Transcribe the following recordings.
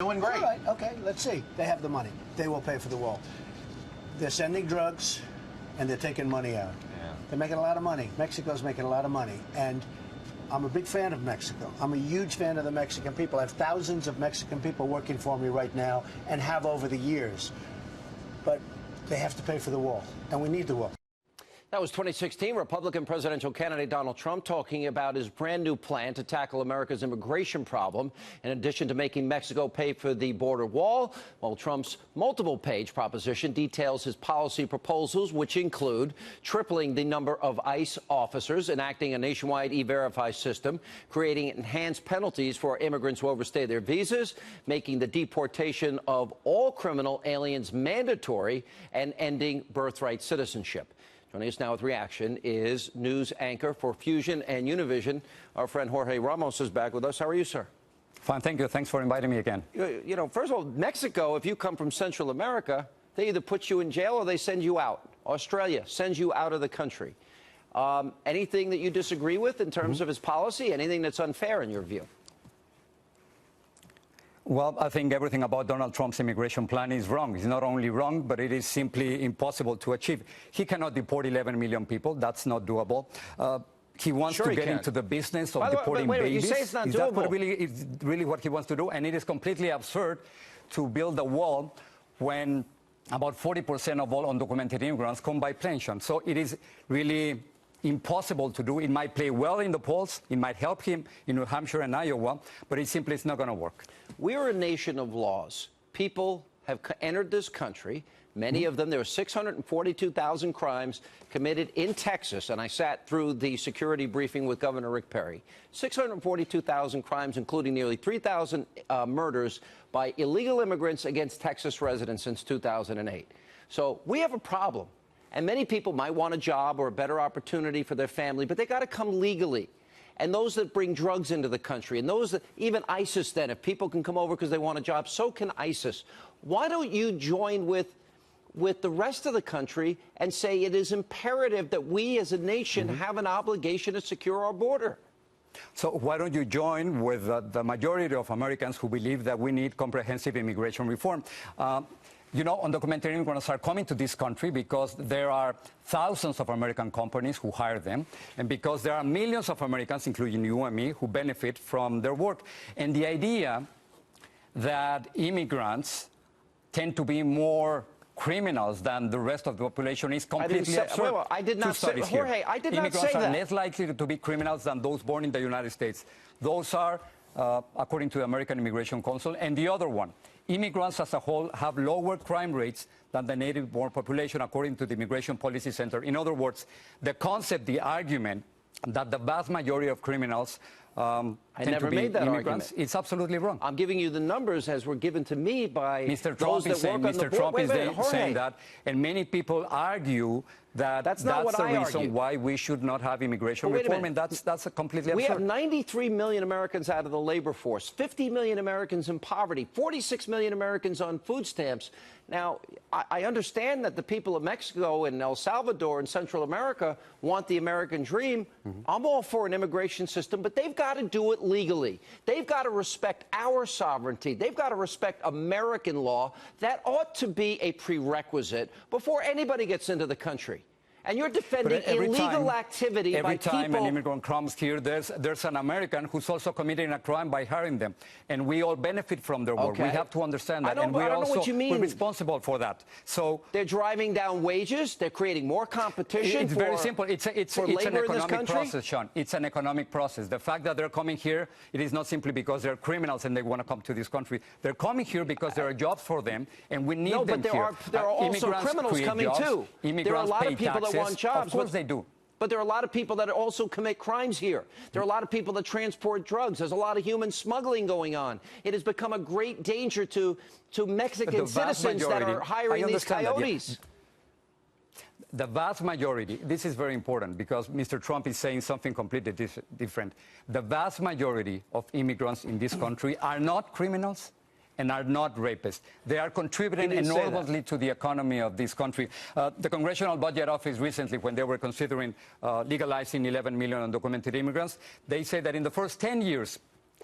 Doing great. All right, okay, let's see. They have the money. They will pay for the wall. They're sending drugs, and they're taking money out. Yeah. They're making a lot of money. Mexico's making a lot of money. And I'm a big fan of Mexico. I'm a huge fan of the Mexican people. I have thousands of Mexican people working for me right now and have over the years. But they have to pay for the wall, and we need the wall. That was 2016 Republican presidential candidate Donald Trump talking about his brand new plan to tackle America's immigration problem. In addition to making Mexico pay for the border wall, while Trump's multiple-page proposition details his policy proposals, which include tripling the number of ICE officers, enacting a nationwide E-Verify system, creating enhanced penalties for immigrants who overstay their visas, making the deportation of all criminal aliens mandatory, and ending birthright citizenship. Joining us now with reaction is news anchor for Fusion and Univision. Our friend Jorge Ramos is back with us. How are you, sir? Fine, thank you. Thanks for inviting me again. You know, first of all, Mexico, if you come from Central America, they either put you in jail or they send you out. Australia sends you out of the country. Anything that you disagree with in terms of his policy? Anything that's unfair in your view? Well, I think everything about Donald Trump's immigration plan is wrong. It's not only wrong, but it is simply impossible to achieve. He cannot deport 11 million people. That's not doable. He wants to get into the business of deporting babies. You say it's not doable. Is that really what he wants to do? And it is completely absurd to build a wall when about 40% of all undocumented immigrants come by plane. So it is really impossible to do. It might play well in the polls. It might help him in New Hampshire and Iowa, but it simply is not going to work. We're a nation of laws. People have entered this country. Many of them, there were 642,000 crimes committed in Texas, and I sat through the security briefing with Governor Rick Perry. 642,000 crimes, including nearly 3,000 murders by illegal immigrants against Texas residents since 2008. So we have a problem. And many people might want a job or a better opportunity for their family, but they got to come legally. And those that bring drugs into the country, and those that, even ISIS then, if people can come over because they want a job, so can ISIS. Why don't you join with the rest of the country and say it is imperative that we as a nation have an obligation to secure our border? So why don't you join with the majority of Americans who believe that we need comprehensive immigration reform? You know, undocumented immigrants are coming to this country because there are thousands of American companies who hire them, and because there are millions of Americans, including you and me, who benefit from their work. And the idea that immigrants tend to be more criminals than the rest of the population is completely absurd. Well, I did not say, Jorge, I did not say that. Immigrants are less likely to be criminals than those born in the United States. Those are, according to the American Immigration Council. And the other one, immigrants as a whole have lower crime rates than the native-born population, according to the Immigration Policy Center. In other words, the concept, the argument that the vast majority of criminals I never made that argument. It's absolutely wrong. I'm giving you the numbers as were given to me by Mr. those Trump that work on the board. Mr. Trump is saying that, and many people argue that that's the reason why we should not have immigration reform, and that's completely absurd. We have 93 million Americans out of the labor force, 50 million Americans in poverty, 46 million Americans on food stamps. Now, I understand that the people of Mexico and El Salvador and Central America want the American dream. I'm all for an immigration system, but they've got to do it legally. They've got to respect our sovereignty. They've got to respect American law. That ought to be a prerequisite before anybody gets into the country. And you're defending illegal activity by people. Every time an immigrant comes here, there's an American who's also committing a crime by hiring them. And we all benefit from their work. We have to understand that. And we're responsible for that. So they're driving down wages. They're creating more competition. It's very simple. It's an economic process, Sean. It's an economic process. The fact that they're coming here, it is not simply because they're criminals and they want to come to this country. They're coming here because there are jobs for them, and we need them here. No, but there are also criminals coming too. There are a lot of people that want jobs. Of course they do. But there are a lot of people that also commit crimes here. There are a lot of people that transport drugs. There's a lot of human smuggling going on. It has become a great danger to Mexican citizens that are hiring these coyotes. The vast majority, this is very important because Mr. Trump is saying something completely different. The vast majority of immigrants in this country are not criminals and are not rapists. They are contributing enormously to the economy of this country. The Congressional Budget Office recently, when they were considering legalizing 11 million undocumented immigrants, they said that in the first 10 years,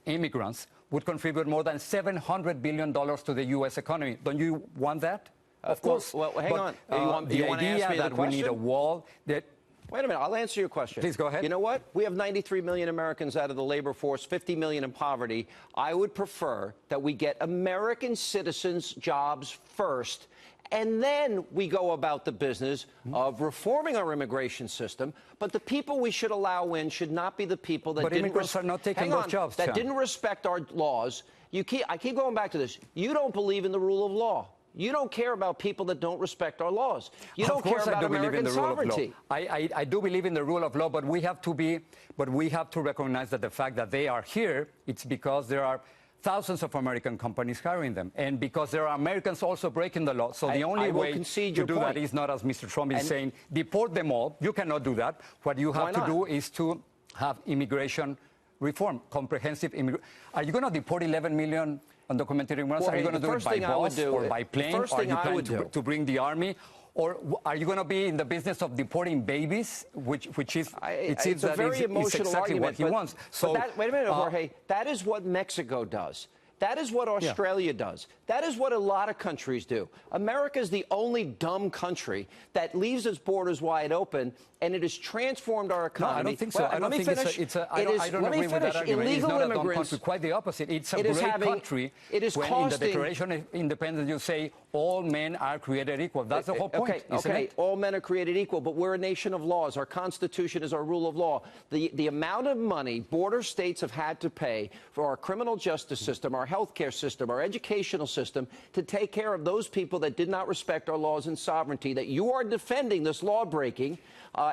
immigrants would contribute more than $700 billion to the U.S. economy. Don't you want that? Of course. Well, hang on. The idea that we need a wall that... Wait a minute. I'll answer your question. Please go ahead. You know what? We have 93 million Americans out of the labor force, 50 million in poverty. I would prefer that we get American citizens' jobs first, and then we go about the business of reforming our immigration system. But the people we should allow in should not be the people that immigrants are not taking those jobs, that Sean. didn't respect our laws. I keep going back to this. You don't believe in the rule of law. You don't care about people that don't respect our laws. You don't care about American sovereignty. I do believe in the rule of law, but we have to recognize that the fact that they are here, it's because there are thousands of American companies hiring them, and because there are Americans also breaking the law. So the only way to do that is not, as Mr. Trump is saying, deport them all. You cannot do that. What you have to do is to have immigration reform, comprehensive immigration. Are you going to deport 11 million undocumented immigrants? Are you going to do it by bus or by plane? Or are you planning to bring the army? Or are you going to be in the business of deporting babies, which is it's a very emotional exactly argument, what he wants. So wait a minute, Jorge. That is what Mexico does. That is what Australia does. That is what a lot of countries do. America is the only dumb country that leaves its borders wide open, and it has transformed our economy. No, I don't think so. Well, I don't think I don't agree with that argument. It's not a dumb country. Quite the opposite. It's a great country. It is when costing, in the Declaration of Independence you say all men are created equal. That's the whole point, isn't it? All men are created equal, but we're a nation of laws. Our Constitution is our rule of law. The amount of money border states have had to pay for our criminal justice system, our healthcare system, our educational system, to take care of those people that did not respect our laws and sovereignty, that you are defending this law breaking,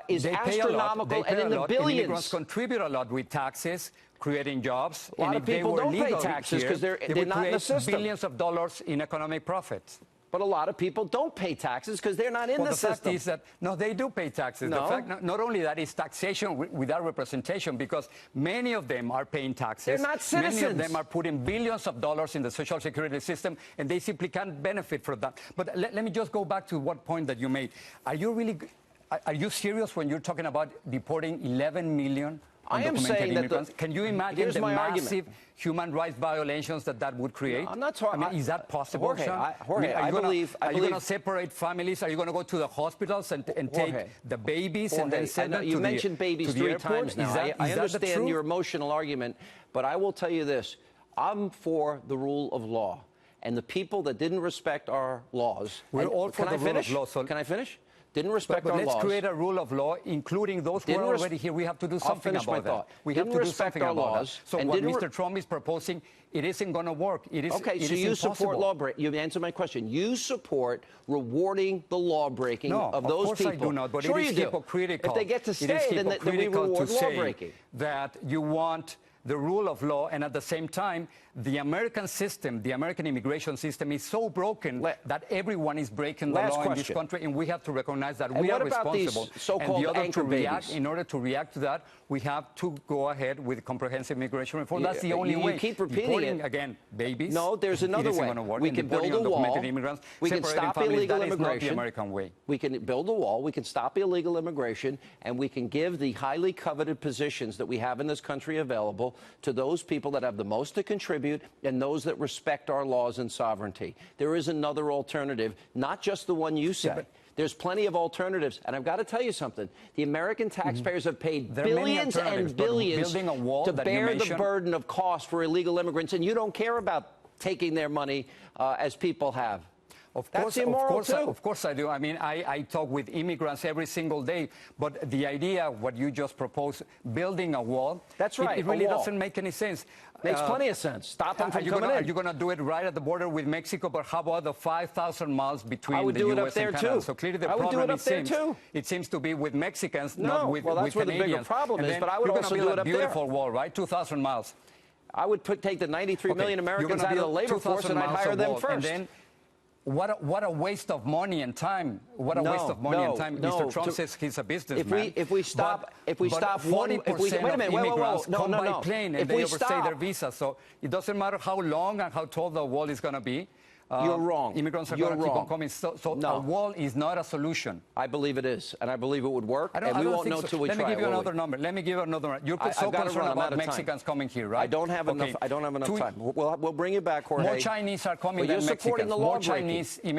is astronomical and in the billions. Immigrants contribute a lot with taxes, creating jobs. A lot of people don't pay taxes because they're not in the system. Billions of dollars in economic profits. But a lot of people don't pay taxes because they're not in the system. The fact is that, no, they do pay taxes. No. The fact, not only that, is taxation without representation, because many of them are paying taxes. They're not citizens. Many of them are putting billions of dollars in the Social Security system, and they simply can't benefit from that. But let me just go back to what point that you made. Are you serious when you're talking about deporting 11 million undocumented immigrants? Can you imagine the massive human rights violations that would create? No, I'm not talking. I mean, is that possible, Jorge, Sean? I believe. Are you going to separate families? Are you going to go to the hospitals and take the babies and then send them to the airport? You mentioned babies 3 times now. I understand your emotional argument, but I will tell you this. I'm for the rule of law. And the people that didn't respect our laws... We're all for the rule of law. Can I finish? Didn't respect our laws. But let's create a rule of law, including those who are already here. We have to do something about that. We have to do something about that. So what Mr. Trump is proposing, it isn't going to work. It is okay, so you support law breaking. You answered my question. You support rewarding the law breaking of those people. No, of course I do not, but sure it is hypocritical. If they get to stay, then we reward law breaking. That you want the rule of law, and at the same time, the American system, the American immigration system is so broken that everyone is breaking the law in this country, and we have to recognize that we are responsible. So-called anchor babies? In order to react to that, we have to go ahead with comprehensive immigration reform. That's the only way. You keep repeating it. Again, babies. No, there's another way. We can build a wall. We can stop illegal immigration. That is not the American way. We can build a wall. We can stop illegal immigration, and we can give the highly coveted positions that we have in this country available to those people that have the most to contribute and those that respect our laws and sovereignty. There is another alternative, not just the one you say. There's plenty of alternatives. And I've got to tell you something. The American taxpayers have paid billions and billions to bear the burden of cost for illegal immigrants, and you don't care about taking their money as people have. Of course I do. I mean, I talk with immigrants every single day. But the idea, what you just proposed, building a wall, that's right. It really doesn't make any sense. Makes plenty of sense. Stop them from coming in. Are you going to do it right at the border with Mexico? But how about the 5,000 miles between the U.S. and Canada? Too. So clearly the problem it seems to be with Mexicans, not with Canadians. Well, that's where the bigger problem is. But I would also do it up there. Beautiful wall, right? 2,000 miles. I would take the 93 million Americans out of the labor force and I'd hire them first. And then, what a waste of money and time. What a waste of money and time. Mr. Trump says he's a businessman. If we stop 40% of immigrants come by plane and they overstay their visa. So it doesn't matter how long and how tall the wall is going to be. You're wrong. Immigrants are You're going to keep on wrong. coming. So No. a wall is not a solution. I believe it is, and I believe it would work, I and we don't won't think know so. till we Let try me give it, you will we? another number. Let me give you another number. You're I've so gotta concerned run. I'm about out of time. Mexicans coming here, right? I don't have enough. I don't have enough time. We'll bring you back, Jorge. More Chinese are coming Well, than you're supporting Mexicans. the law More breaking. Chinese